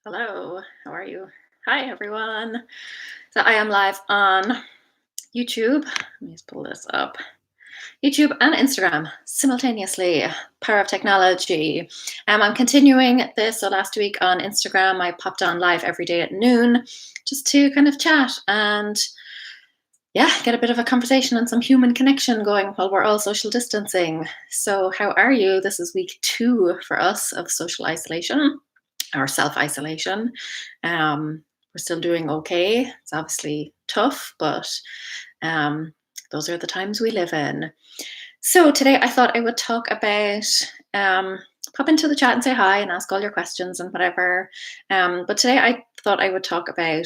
Hello, how are you? Hi, everyone. So I am live on YouTube. Let me just pull this up. YouTube and Instagram simultaneously. Power of technology. I'm continuing this. So last week on Instagram, I popped on live every day at noon just to kind of chat and yeah, get a bit of a conversation and some human connection going while we're all social distancing. So, how are you? This is week 2 for us of social isolation or self isolation. We're still doing okay. It's obviously tough, but um, those are the times we live in. So today I thought I would talk about pop into the chat and say hi and ask all your questions and whatever. But today I thought I would talk about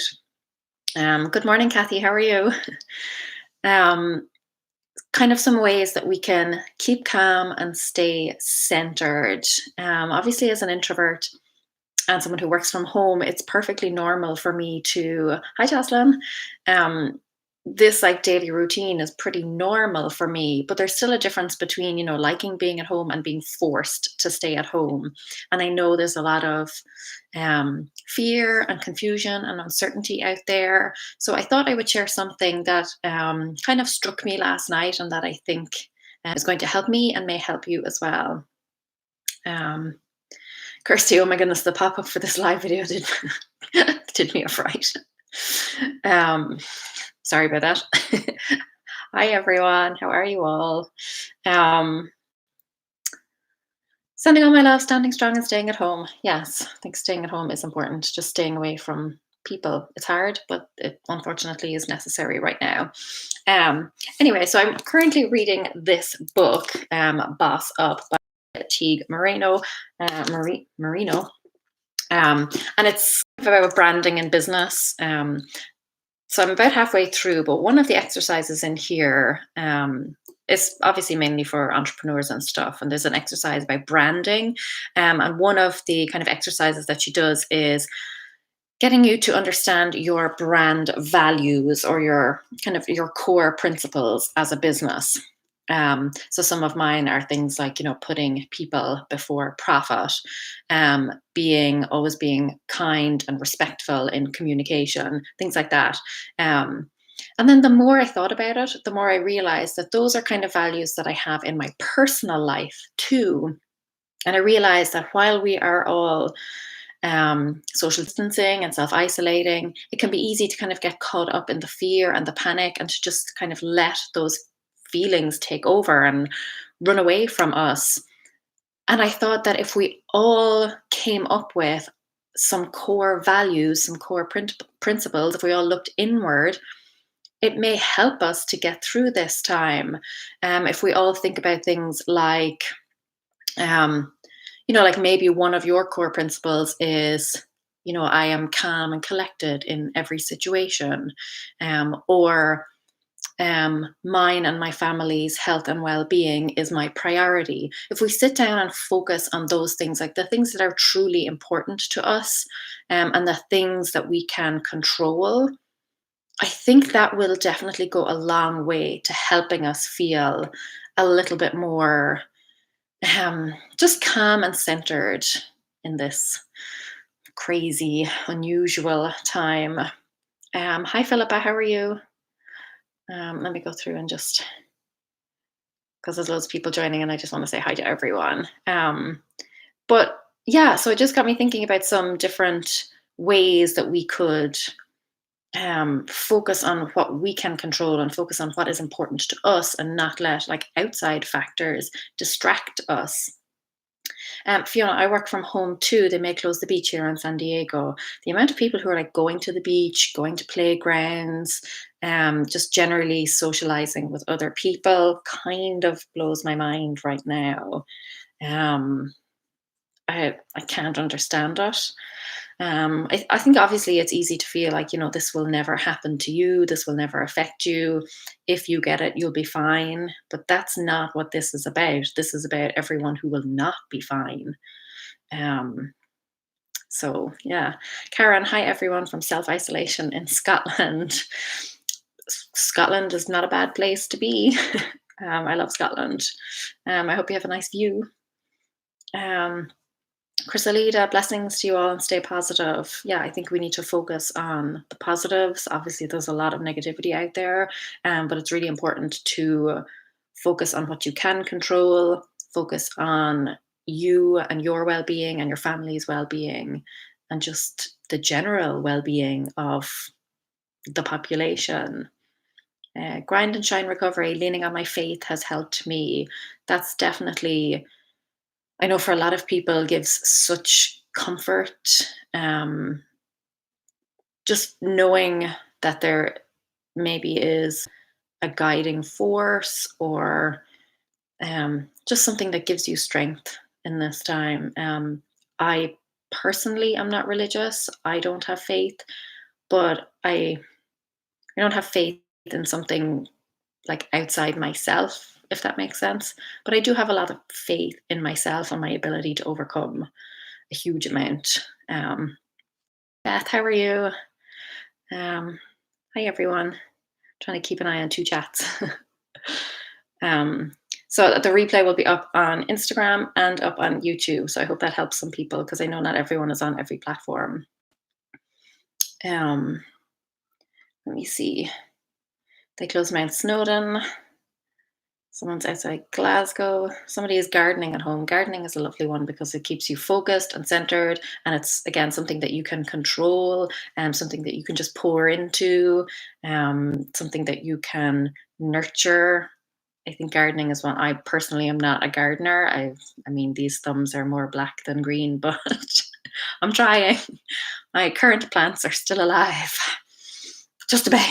good morning, Kathy. How are you? um, kind of some ways that we can keep calm and stay centered. Obviously, as an introvert, and someone who works from home, it's perfectly normal for me to, hi Jocelyn, this like daily routine is pretty normal for me, but there's still a difference between, liking being at home and being forced to stay at home. And I know there's a lot of fear and confusion and uncertainty out there. So I thought I would share something that kind of struck me last night and that I think is going to help me and may help you as well. Um, Kirsty, oh my goodness, the pop-up for this live video did did me a fright. Um, sorry about that. Hi everyone, how are you all? Sending all my love, standing strong and staying at home. Yes, I think staying at home is important. Just staying away from people. It's hard, but it unfortunately is necessary right now. Anyway, so I'm currently reading this book, Boss Up by Teague Moreno. Marino. And it's about branding and business. So I'm about halfway through, but one of the exercises in here is obviously mainly for entrepreneurs and stuff. And there's an exercise about branding. And one of the kind of exercises that she does is getting you to understand your brand values or your kind of your core principles as a business. So some of mine are things like, putting people before profit, always being kind and respectful in communication, things like that. And then the more I thought about it, the more I realized that those are kind of values that I have in my personal life too. And I realized that while we are all social distancing and self isolating, it can be easy to kind of get caught up in the fear and the panic and to just kind of let those feelings take over and run away from us. And I thought that if we all came up with some core values, some core principles, if we all looked inward, it may help us to get through this time. If we all think about things like, like maybe one of your core principles is, I am calm and collected in every situation, or mine and my family's health and well-being is my priority. If we sit down and focus on those things, like the things that are truly important to us, and the things that we can control, I think that will definitely go a long way to helping us feel a little bit more just calm and centered in this crazy, unusual time. Hi, Philippa, how are you? Let me go through and just, because there's loads of people joining and I just want to say hi to everyone. But yeah, so it just got me thinking about some different ways that we could focus on what we can control and focus on what is important to us and not let like outside factors distract us. Fiona, I work from home too. They may close the beach here in San Diego. The amount of people who are like going to the beach, going to playgrounds, just generally socializing with other people kind of blows my mind right now. Um, I can't understand it. I think obviously it's easy to feel like, this will never happen to you. This will never affect you. If you get it, you'll be fine. But that's not what this is about. This is about everyone who will not be fine. So yeah, Karen, hi everyone from self-isolation in Scotland. Scotland is not a bad place to be. I love Scotland. I hope you have a nice view. Chrysalida, blessings to you all and stay positive. Yeah, I think we need to focus on the positives. Obviously, there's a lot of negativity out there, but it's really important to focus on what you can control, focus on you and your well being and your family's well being, and just the general well being of the population. Grind and shine recovery, leaning on my faith has helped me. That's definitely, I know for a lot of people, gives such comfort. Just knowing that there maybe is a guiding force or just something that gives you strength in this time. I personally am not religious. I don't have faith, but I don't have faith in something like outside myself, if that makes sense. But I do have a lot of faith in myself and my ability to overcome a huge amount. Beth, how are you? Um, Hi, everyone. Trying to keep an eye on two chats. um, so the replay will be up on Instagram and up on YouTube. So I hope that helps some people because I know not everyone is on every platform. Let me see. They closed Mount Snowdon. Someone's outside Glasgow. Somebody is gardening at home. Gardening is a lovely one because it keeps you focused and centered. And it's, again, something that you can control and something that you can just pour into, something that you can nurture. I think gardening is one. I personally am not a gardener. I mean, these thumbs are more black than green, but I'm trying. My current plants are still alive, just about.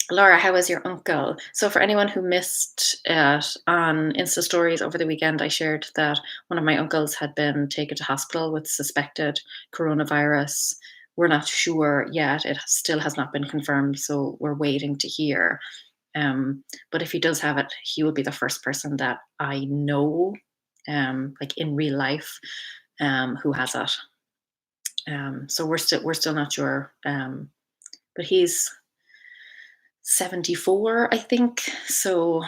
Laura, how is your uncle? So, for anyone who missed it on Insta stories over the weekend, I shared that one of my uncles had been taken to hospital with suspected coronavirus. We're not sure yet. It still has not been confirmed, so we're waiting to hear. But if he does have it, he will be the first person that I know, like in real life, who has it. So we're still not sure. But he's 74, I think. So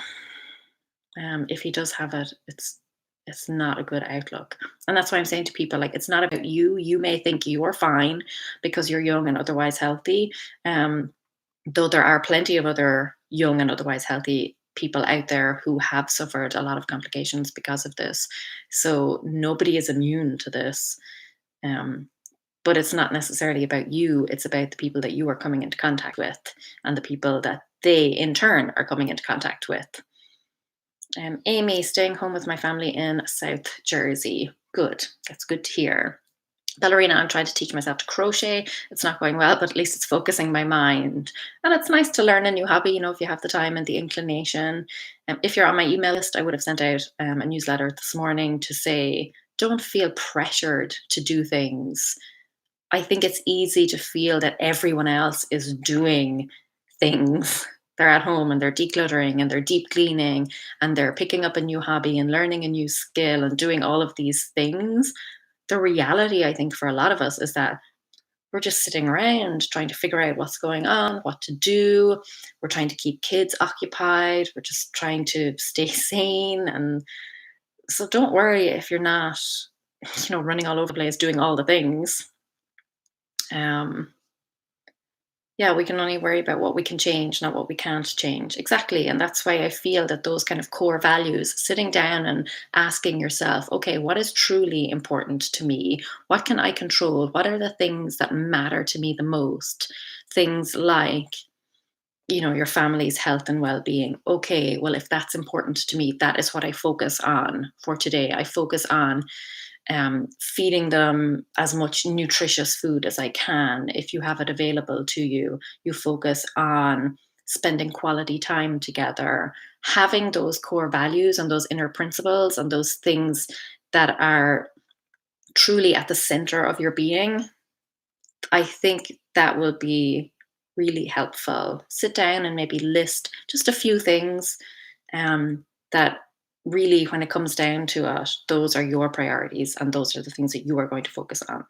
if he does have it, it's not a good outlook. And that's why I'm saying to people, like, it's not about you. You may think you're fine because you're young and otherwise healthy. Though there are plenty of other young and otherwise healthy people out there who have suffered a lot of complications because of this. So nobody is immune to this. But it's not necessarily about you, it's about the people that you are coming into contact with and the people that they in turn are coming into contact with. Amy, staying home with my family in South Jersey. Good. That's good to hear. Ballerina, I'm trying to teach myself to crochet. It's not going well, but at least it's focusing my mind. And it's nice to learn a new hobby, if you have the time and the inclination. If you're on my email list, I would have sent out a newsletter this morning to say, don't feel pressured to do things. I think it's easy to feel that everyone else is doing things. They're at home and they're decluttering and they're deep cleaning and they're picking up a new hobby and learning a new skill and doing all of these things. The reality, I think, for a lot of us is that we're just sitting around trying to figure out what's going on, what to do. We're trying to keep kids occupied. We're just trying to stay sane. And so don't worry if you're not, running all over the place doing all the things. Yeah, we can only worry about what we can change, not what we can't change. Exactly. And that's why I feel that those kind of core values, sitting down and asking yourself, okay, what is truly important to me? What can I control? What are the things that matter to me the most? Things like, your family's health and well being. Okay, well, if that's important to me, that is what I focus on for today. I focus on feeding them as much nutritious food as I can. If you have it available to you, you focus on spending quality time together, having those core values and those inner principles and those things that are truly at the center of your being. I think that will be really helpful. Sit down and maybe list just a few things that really, when it comes down to it, those are your priorities and those are the things that you are going to focus on.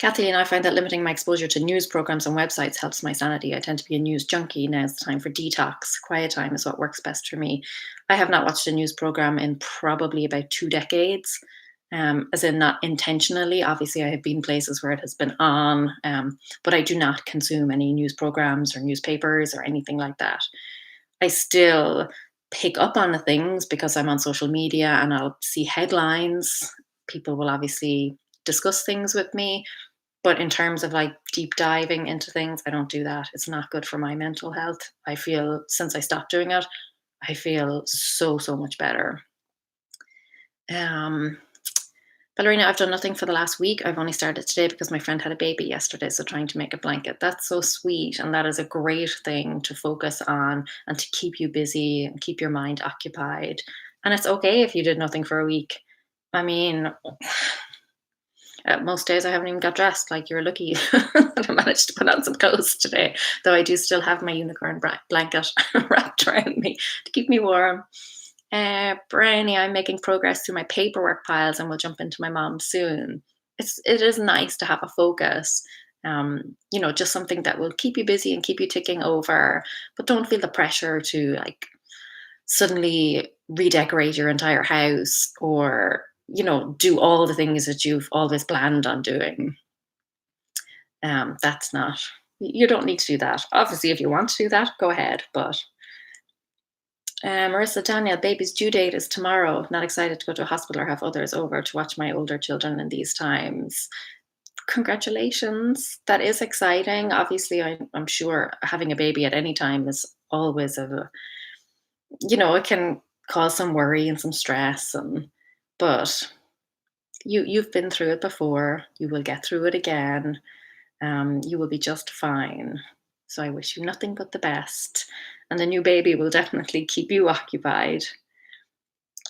Kathy and I find that limiting my exposure to news programs and websites helps my sanity. I tend to be a news junkie. Now's the time for detox. Quiet time is what works best for me. I have not watched a news program in probably about 2 decades, as in not intentionally. Obviously, I have been places where it has been on, but I do not consume any news programs or newspapers or anything like that. I still pick up on the things because I'm on social media and I'll see headlines. People will obviously discuss things with me, but in terms of like deep diving into things, I don't do that. It's not good for my mental health. I feel since I stopped doing it, I feel so much better. Um, Ballerina, I've done nothing for the last week. I've only started today because my friend had a baby yesterday, so trying to make a blanket. That's so sweet, and that is a great thing to focus on and to keep you busy and keep your mind occupied. And it's okay if you did nothing for a week. I mean, most days I haven't even got dressed. Like, you're lucky that I managed to put on some clothes today, though I do still have my unicorn blanket wrapped around me to keep me warm. Brownie, I'm making progress through my paperwork piles and will jump into my mom soon. It is nice to have a focus. Just something that will keep you busy and keep you ticking over, but don't feel the pressure to like suddenly redecorate your entire house or do all the things that you've always planned on doing. That's not, you don't need to do that. Obviously, if you want to do that, go ahead, but Marissa, Daniel, baby's due date is tomorrow. Not excited to go to a hospital or have others over to watch my older children in these times. Congratulations. That is exciting. Obviously, I'm sure having a baby at any time is always it can cause some worry and some stress, but you've been through it before. You will get through it again. You will be just fine. So I wish you nothing but the best. And the new baby will definitely keep you occupied.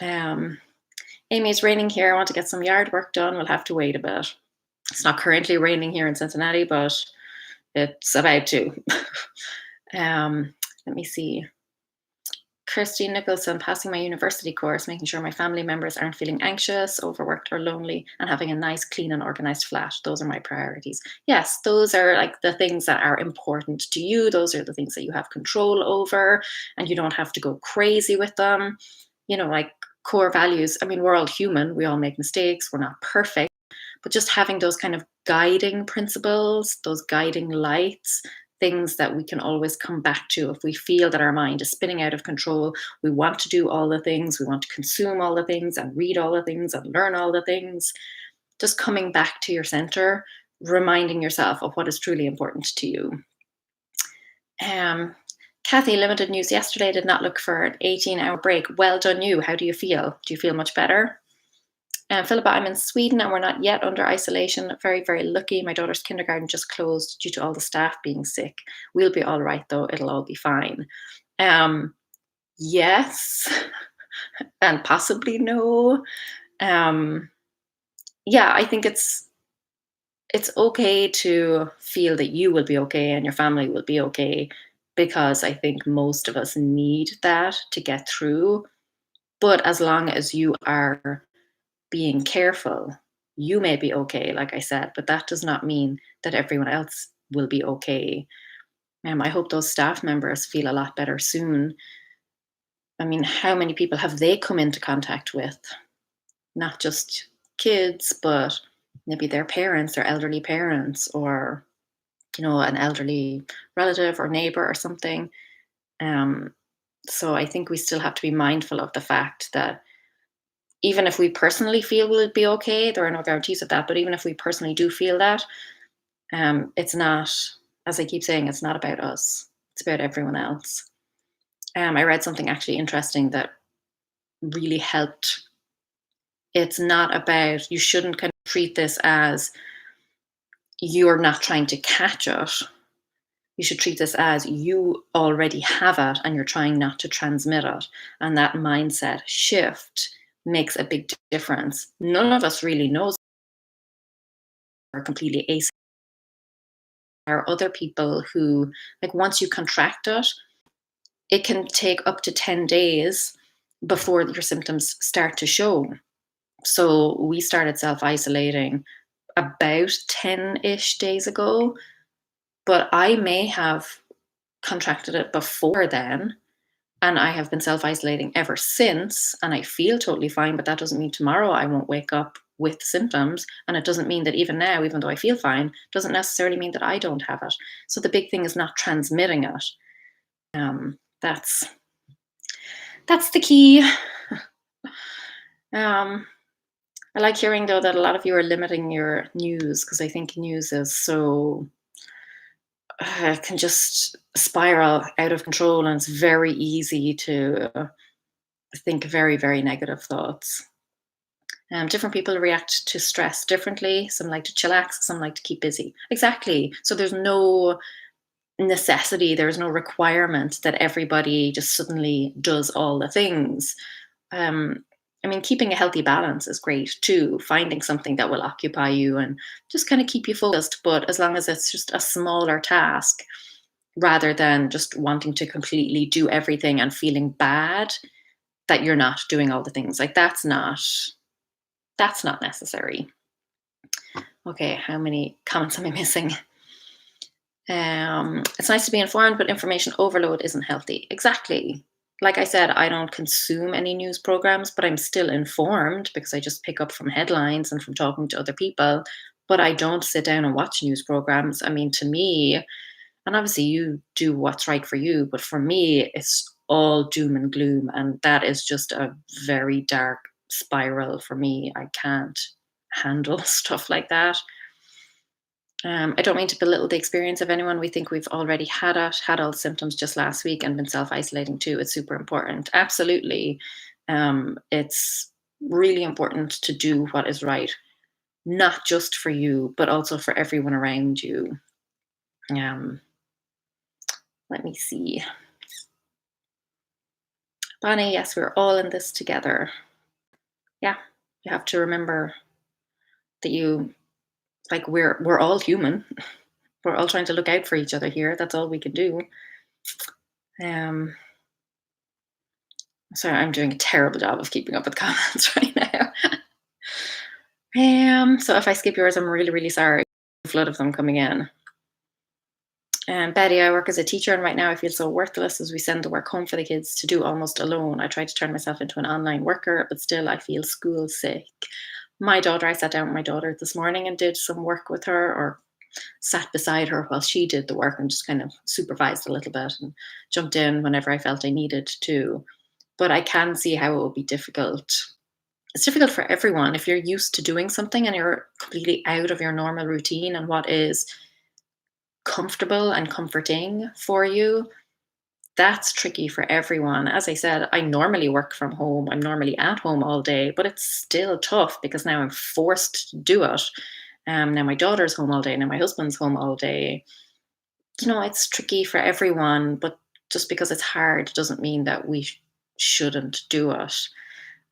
Um, Amy, it's raining here. I want to get some yard work done. We'll have to wait a bit. It's not currently raining here in Cincinnati, but it's about to. Let me see. Christine Nicholson, passing my university course, making sure my family members aren't feeling anxious, overworked, or lonely, and having a nice, clean, and organized flat. Those are my priorities. Yes, those are like the things that are important to you. Those are the things that you have control over, and you don't have to go crazy with them. Like core values. I mean, we're all human. We all make mistakes. We're not perfect. But just having those kind of guiding principles, those guiding lights, things that we can always come back to if we feel that our mind is spinning out of control. We want to do all the things, we want to consume all the things and read all the things and learn all the things. Just coming back to your center, reminding yourself of what is truly important to you. Kathy, limited news yesterday, did not look for an 18-hour break. Well done you. How do you feel? Do you feel much better? Philippa, I'm in Sweden and we're not yet under isolation. Very, very lucky. My daughter's kindergarten just closed due to all the staff being sick. We'll be all right though. It'll all be fine. Yes, and possibly no. Yeah, I think it's okay to feel that you will be okay and your family will be okay, because I think most of us need that to get through. But as long as you are being careful, you may be okay, like I said, but that does not mean that everyone else will be okay. I hope those staff members feel a lot better soon. I mean, how many people have they come into contact with? Not just kids, but maybe their parents, their elderly parents, or an elderly relative or neighbor or something. So I think we still have to be mindful of the fact that even if we personally feel will it be okay, there are no guarantees of that, but even if we personally do feel that, it's not, as I keep saying, it's not about us. It's about everyone else. I read something actually interesting that really helped. It's not about, you shouldn't kind of treat this as you're not trying to catch it. You should treat this as you already have it and you're trying not to transmit it. And that mindset shift makes a big difference. None of us really knows are completely ace. There are other people who, like, once you contract it, it can take up to 10 days before your symptoms start to show. So we started self isolating about 10-ish days ago, but I may have contracted it before then. And I have been self isolating ever since, and I feel totally fine. But that doesn't mean tomorrow I won't wake up with symptoms. And it doesn't mean that even now, even though I feel fine, doesn't necessarily mean that I don't have it. So the big thing is not transmitting it. That's the key. Um, I like hearing though that a lot of you are limiting your news, because I think news is so can just spiral out of control, and it's very easy to think very, very negative thoughts. Different people react to stress differently. Some like to chillax, some like to keep busy. Exactly. So there's no necessity, there's no requirement that everybody just suddenly does all the things. Um, I mean, keeping a healthy balance is great too, finding something that will occupy you and just kind of keep you focused. But as long as it's just a smaller task rather than just wanting to completely do everything and feeling bad that you're not doing all the things, like that's not necessary. Okay, how many comments am I missing? It's nice to be informed, but information overload isn't healthy. Exactly. Like I said, I don't consume any news programs, but I'm still informed because I just pick up from headlines and from talking to other people. But I don't sit down and watch news programs. I mean, to me, and obviously you do what's right for you, but for me, it's all doom and gloom. And that is just a very dark spiral for me. I can't handle stuff like that. I don't mean to belittle the experience of anyone. We think we've already had all the symptoms just last week and been self isolating too. It's super important. Absolutely. It's really important to do what is right, not just for you, but also for everyone around you. Um, Let me see. Bonnie, yes, we're all in this together. Yeah, you have to remember that we're all human. We're all trying to look out for each other here. That's all we can do. Um, Sorry, I'm doing a terrible job of keeping up with comments right now. So if I skip yours, I'm really, really sorry. A flood of them coming in. And Betty, I work as a teacher, and right now I feel so worthless as we send the work home for the kids to do almost alone. I try to turn myself into an online worker, but still I feel school sick. I sat down with my daughter this morning and did some work with her, or sat beside her while she did the work and just kind of supervised a little bit and jumped in whenever I felt I needed to. But I can see how it will be difficult. It's difficult for everyone if you're used to doing something and you're completely out of your normal routine and what is comfortable and comforting for you. That's tricky for everyone. As I said, I normally work from home. I'm normally at home all day, but it's still tough because now I'm forced to do it. Now my daughter's home all day. Now my husband's home all day. It's tricky for everyone, but just because it's hard doesn't mean that we shouldn't do it.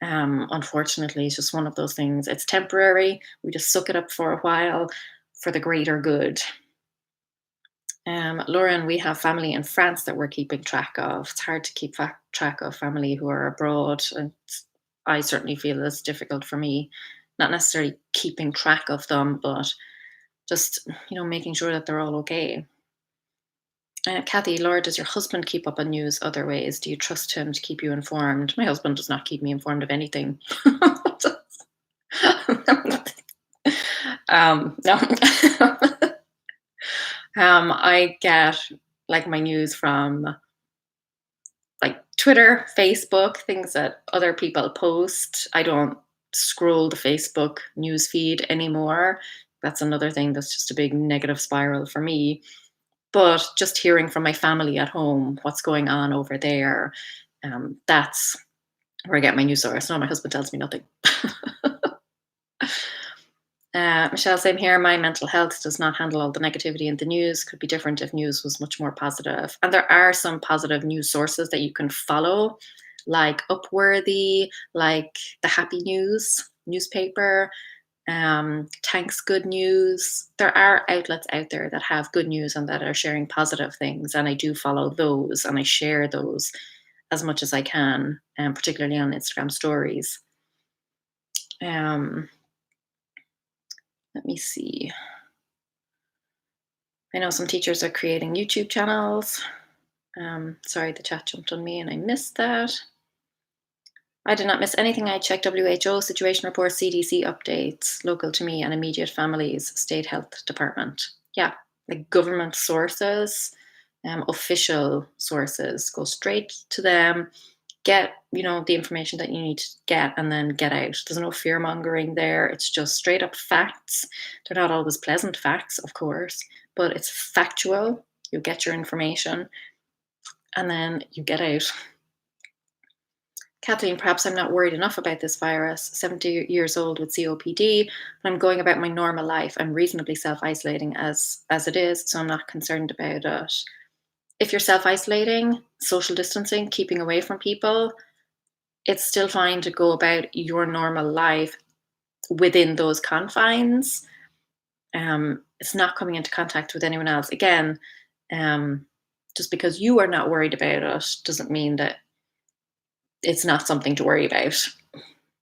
Unfortunately, it's just one of those things. It's temporary. We just suck it up for a while for the greater good. Lauren, we have family in France that we're keeping track of. It's hard to keep track of family who are abroad. And I certainly feel it's difficult for me, not necessarily keeping track of them, but just, making sure that they're all okay. Kathy, Laura, does your husband keep up on news other ways? Do you trust him to keep you informed? My husband does not keep me informed of anything. No. I get like my news from like Twitter, Facebook, things that other people post. I don't scroll the Facebook news feed anymore. That's another thing that's just a big negative spiral for me. But just hearing from my family at home what's going on over there, that's where I get my news source. No, my husband tells me nothing. Michelle, same here. My mental health does not handle all the negativity in the news. Could be different if news was much more positive. And there are some positive news sources that you can follow, like Upworthy, like the Happy News newspaper, Tank's Good News. There are outlets out there that have good news and that are sharing positive things. And I do follow those and I share those as much as I can, particularly on Instagram stories. Let Let me see. I know some teachers are creating YouTube channels. Sorry, the chat jumped on me and I missed that. I did not miss anything. I checked WHO situation reports, CDC updates, local to me and immediate families, state health department. Yeah, like government sources, official sources. Go straight to them, get the information that you need to get, and then get out. There's no fear mongering there. It's just straight up facts. They're not always pleasant facts, of course, but it's factual. You get your information and then you get out. Kathleen, perhaps I'm not worried enough about this virus. 70 years old with COPD, but I'm going about my normal life. I'm reasonably self-isolating as it is, so I'm not concerned about it. If you're self-isolating, social distancing, keeping away from people, it's still fine to go about your normal life within those confines. It's not coming into contact with anyone else. Again, just because you are not worried about it doesn't mean that it's not something to worry about,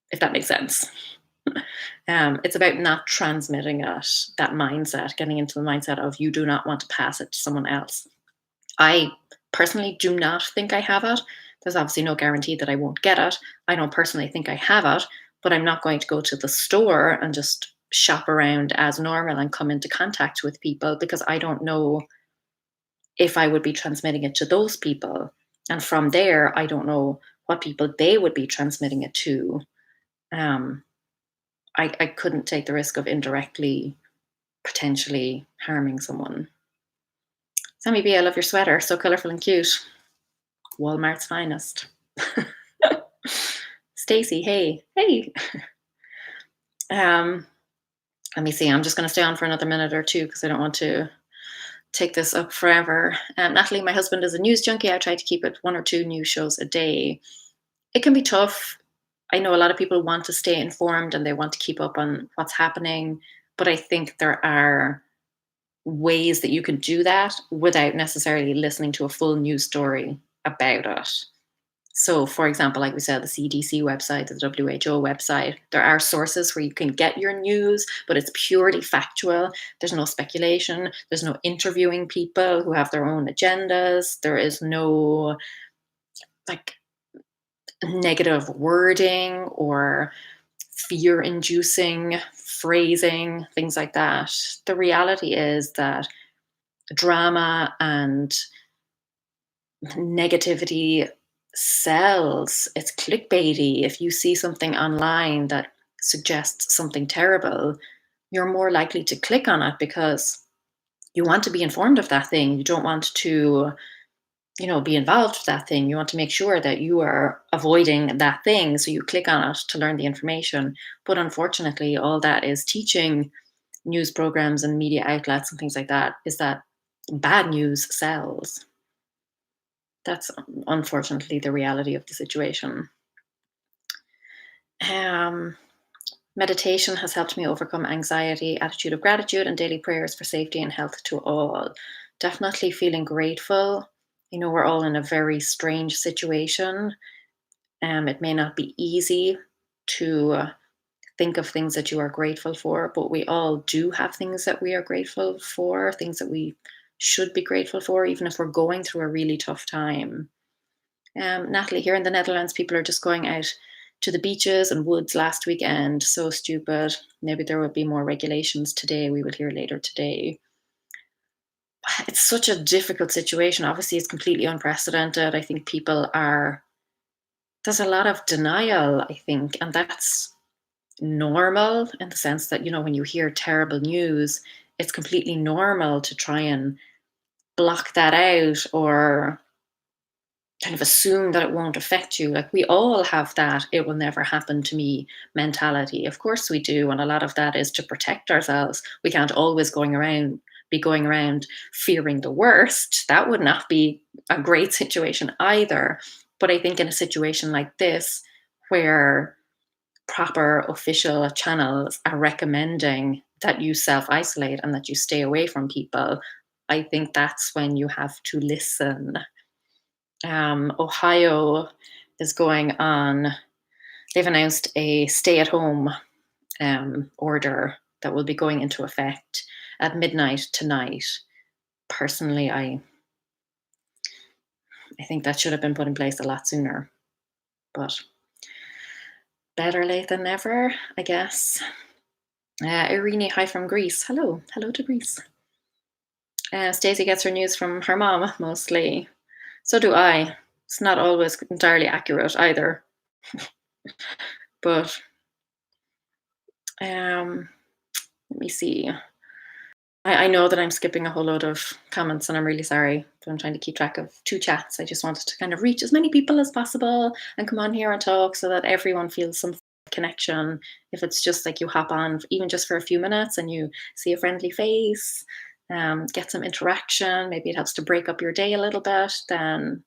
if that makes sense. It's about not transmitting it, that mindset, getting into the mindset of you do not want to pass it to someone else. I personally do not think I have it. There's obviously no guarantee that I won't get it. I don't personally think I have it, but I'm not going to go to the store and just shop around as normal and come into contact with people because I don't know if I would be transmitting it to those people. And from there, I don't know what people they would be transmitting it to. I couldn't take the risk of indirectly potentially harming someone. Sammy B, I love your sweater. So colorful and cute. Walmart's finest. Stacy, hey, hey. Let me see. I'm just going to stay on for another minute or two because I don't want to take this up forever. Natalie, my husband is a news junkie. I try to keep it 1 or 2 news shows a day. It can be tough. I know a lot of people want to stay informed and they want to keep up on what's happening, but I think there are ways that you can do that without necessarily listening to a full news story about it. So, for example, like we said, the CDC website, the WHO website, there are sources where you can get your news, but it's purely factual. There's no speculation. There's no interviewing people who have their own agendas. There is no like negative wording or fear inducing phrasing, things like that. The reality is that drama and negativity sells. It's clickbaity. If you see something online that suggests something terrible, you're more likely to click on it because you want to be informed of that thing. You don't want to, be involved with that thing. You want to make sure that you are avoiding that thing. So you click on it to learn the information. But unfortunately, all that is teaching news programs and media outlets and things like that is that bad news sells. That's unfortunately the reality of the situation. Meditation has helped me overcome anxiety, attitude of gratitude, and daily prayers for safety and health to all. Definitely feeling grateful. We're all in a very strange situation. It may not be easy to think of things that you are grateful for, but we all do have things that we are grateful for, things that we should be grateful for, even if we're going through a really tough time. Natalie, here in the Netherlands, people are just going out to the beaches and woods last weekend. So stupid. Maybe there will be more regulations today. We will hear later today. It's such a difficult situation. Obviously, it's completely unprecedented. I think there's a lot of denial, I think, and that's normal in the sense that, when you hear terrible news, it's completely normal to try and block that out or kind of assume that it won't affect you. Like we all have that it will never happen to me mentality. Of course we do. And a lot of that is to protect ourselves. We can't always be going around fearing the worst. That would not be a great situation either. But I think in a situation like this, where proper official channels are recommending that you self-isolate and that you stay away from people, I think that's when you have to listen. Ohio is going on, they've announced a stay at home order that will be going into effect at midnight tonight. Personally, I think that should have been put in place a lot sooner, but better late than never, I guess. Irene, hi from Greece. Hello. Hello to Greece. Stacey gets her news from her mom mostly. So do I. It's not always entirely accurate either. But let me see. I know that I'm skipping a whole load of comments and I'm really sorry. But I'm trying to keep track of two chats. I just wanted to kind of reach as many people as possible and come on here and talk so that everyone feels some connection. If it's just like you hop on, even just for a few minutes, and you see a friendly face, get some interaction, maybe it helps to break up your day a little bit, then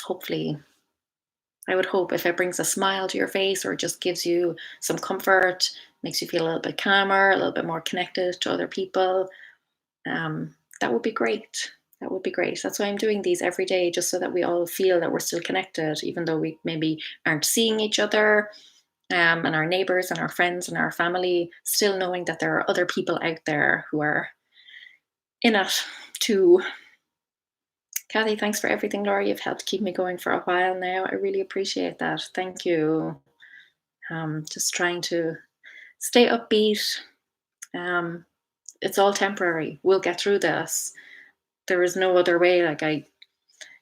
hopefully, I would hope if it brings a smile to your face or just gives you some comfort, makes you feel a little bit calmer, a little bit more connected to other people, that would be great. That would be great. That's why I'm doing these every day, just so that we all feel that we're still connected, even though we maybe aren't seeing each other, and our neighbors and our friends and our family, still knowing that there are other people out there who are in it too. Kathy, thanks for everything, Laura. You've helped keep me going for a while now. I really appreciate that. Thank you. Just trying to stay upbeat. It's all temporary. We'll get through this. There is no other way.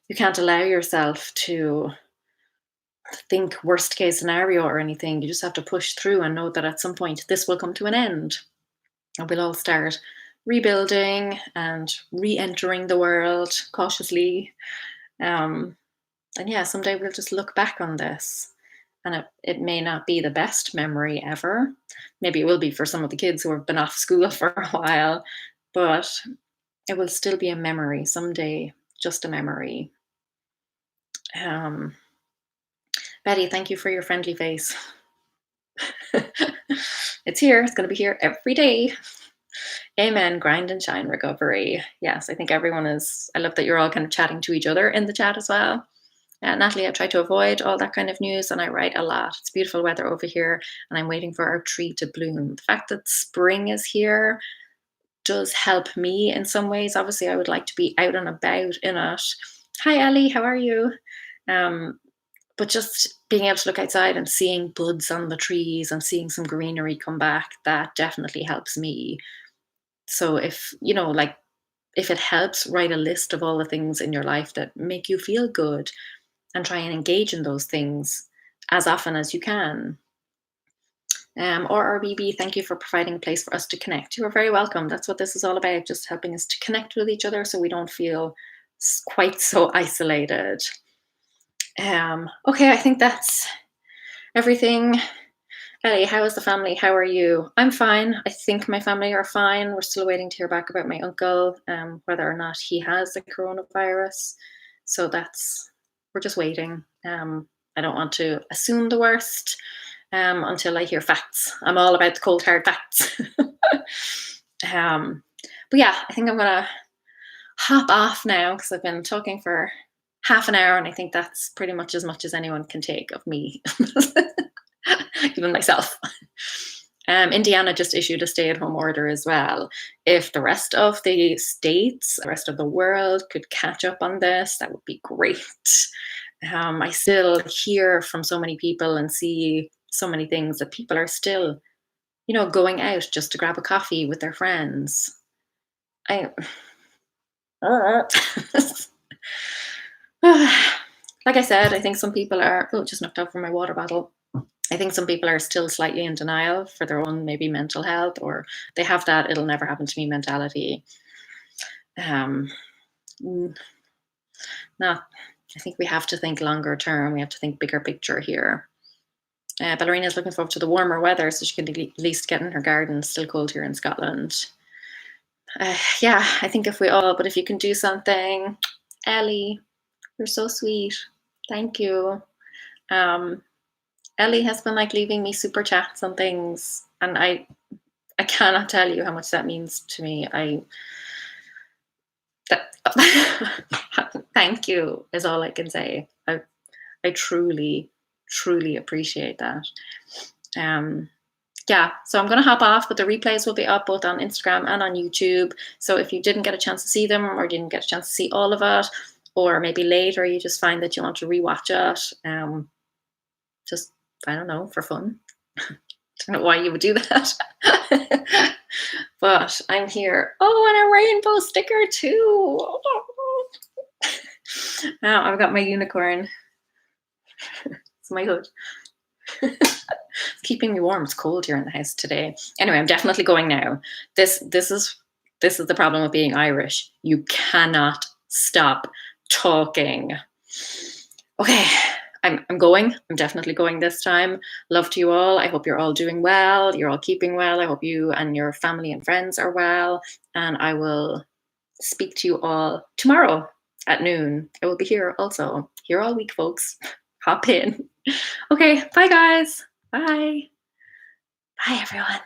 You can't allow yourself to think worst case scenario or anything. You just have to push through and know that at some point this will come to an end, and we'll all start rebuilding and re-entering the world cautiously. And yeah, someday we'll just look back on this, and it may not be the best memory ever. Maybe it will be for some of the kids who have been off school for a while, but it will still be a memory someday, just a memory. Betty, thank you for your friendly face. It's here. It's going to be here every day. Amen. Grind and shine recovery. Yes, I think everyone is. I love that you're all kind of chatting to each other in the chat as well. Natalie, I try to avoid all that kind of news and I write a lot. It's beautiful weather over here and I'm waiting for our tree to bloom. The fact that spring is here does help me in some ways. Obviously, I would like to be out and about in it. Hi, Ellie. How are you? But just being able to look outside and seeing buds on the trees and seeing some greenery come back, that definitely helps me. So if it helps, write a list of all the things in your life that make you feel good and try and engage in those things as often as you can. Or RBB, thank you for providing a place for us to connect. You are very welcome. That's what this is all about, just helping us to connect with each other so we don't feel quite so isolated. Okay, I think that's everything. Ellie, how is the family? How are you? I'm fine. I think my family are fine. We're still waiting to hear back about my uncle, whether or not he has the coronavirus. So we're just waiting. I don't want to assume the worst until I hear facts. I'm all about the cold hard facts. But yeah, I think I'm gonna hop off now because I've been talking for half an hour and I think that's pretty much as anyone can take of me, even myself. Indiana just issued a stay-at-home order as well. If the rest of the states, the rest of the world could catch up on this, that would be great. I still hear from so many people and see so many things that people are still, going out just to grab a coffee with their friends. Like I said, I think some people are, just knocked out from my water bottle. I think some people are still slightly in denial for their own maybe mental health, or they have that it'll never happen to me mentality. I think we have to think longer term. We have to think bigger picture here. Ballerina is looking forward to the warmer weather so she can at least get in her garden. It's still cold here in Scotland. Yeah, I think if you can do something, Ellie, you're so sweet. Thank you. Ellie has been leaving me super chats and things, and I cannot tell you how much that means to me. Thank you is all I can say. I truly, truly appreciate that. Yeah, so I'm going to hop off, but the replays will be up both on Instagram and on YouTube. So if you didn't get a chance to see them, or didn't get a chance to see all of it, or maybe later you just find that you want to rewatch it, just, I don't know, for fun. I don't know why you would do that. But I'm here. Oh, and a rainbow sticker too. Now I've got my unicorn. It's my hood. It's keeping me warm. It's cold here in the house today. Anyway, I'm definitely going now. This is the problem with being Irish. You cannot stop talking. Okay, I'm going. I'm definitely going this time. Love to you all. I hope you're all doing well. You're all keeping well. I hope you and your family and friends are well. And I will speak to you all tomorrow at noon. I will be here also. Here all week, folks. Hop in. Okay, bye guys. Bye. Bye everyone.